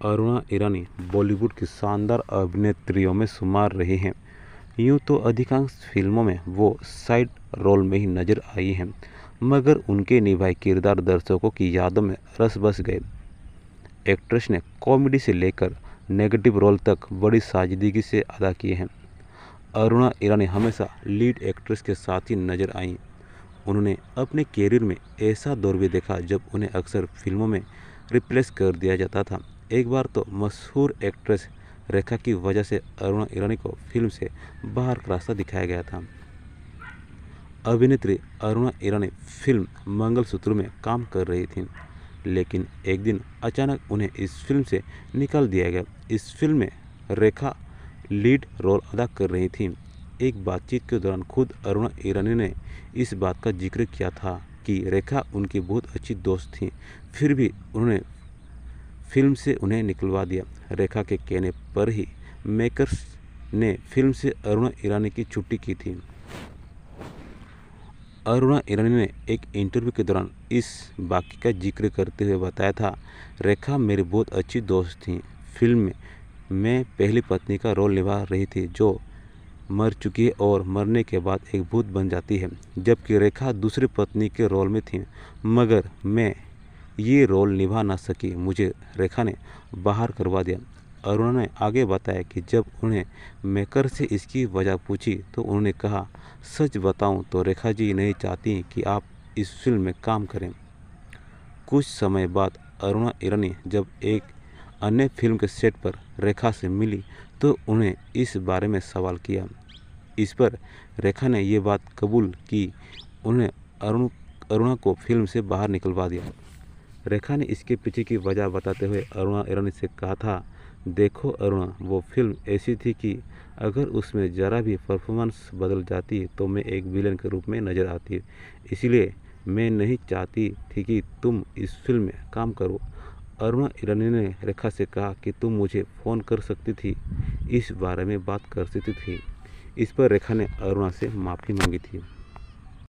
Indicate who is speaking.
Speaker 1: अरुणा ईरानी बॉलीवुड की शानदार अभिनेत्रियों में शुमार रही हैं। यूँ तो अधिकांश फिल्मों में वो साइड रोल में ही नजर आई हैं, मगर उनके निभाए किरदार दर्शकों की यादों में रस बस गए। एक्ट्रेस ने कॉमेडी से लेकर नेगेटिव रोल तक बड़ी साजीदगी से अदा किए हैं। अरुणा ईरानी हमेशा लीड एक्ट्रेस के साथ ही नजर आईं। उन्होंने अपने कैरियर में ऐसा दौर भी देखा जब उन्हें अक्सर फिल्मों में रिप्लेस कर दिया जाता था। एक बार तो मशहूर एक्ट्रेस रेखा की वजह से अरुणा ईरानी को फिल्म से बाहर का रास्ता दिखाया गया था। अभिनेत्री अरुणा ईरानी फिल्म मंगलसूत्र में काम कर रही थीं, लेकिन एक दिन अचानक उन्हें इस फिल्म से निकाल दिया गया। इस फिल्म में रेखा लीड रोल अदा कर रही थीं। एक बातचीत के दौरान खुद अरुणा ईरानी ने इस बात का जिक्र किया था कि रेखा उनकी बहुत अच्छी दोस्त थीं, फिर भी उन्होंने फिल्म से उन्हें निकलवा दिया। रेखा के कहने पर ही मेकर्स ने फिल्म से अरुणा ईरानी की छुट्टी की थी। अरुणा ईरानी ने एक इंटरव्यू के दौरान इस वाक़ये का जिक्र करते हुए बताया था, रेखा मेरी बहुत अच्छी दोस्त थी। फिल्म में मैं पहली पत्नी का रोल निभा रही थी जो मर चुकी है और मरने के बाद एक भूत बन जाती है, जबकि रेखा दूसरी पत्नी के रोल में थी, मगर मैं ये रोल निभा ना सकी। मुझे रेखा ने बाहर करवा दिया। अरुणा ने आगे बताया कि जब उन्हें मेकर से इसकी वजह पूछी तो उन्होंने कहा, सच बताऊं तो रेखा जी नहीं चाहती कि आप इस फिल्म में काम करें। कुछ समय बाद अरुणा ईरानी जब एक अन्य फिल्म के सेट पर रेखा से मिली तो उन्हें इस बारे में सवाल किया। इस पर रेखा ने ये बात कबूल की उन्हें अरुणा को फिल्म से बाहर निकलवा दिया। रेखा ने इसके पीछे की वजह बताते हुए अरुणा ईरानी से कहा था, देखो अरुणा, वो फिल्म ऐसी थी कि अगर उसमें ज़रा भी परफॉर्मेंस बदल जाती तो मैं एक विलेन के रूप में नज़र आती, इसलिए मैं नहीं चाहती थी कि तुम इस फिल्म में काम करो। अरुणा ईरानी ने रेखा से कहा कि तुम मुझे फ़ोन कर सकती थी, इस बारे में बात कर सकती थी। इस पर रेखा ने अरुणा से माफ़ी मांगी थी।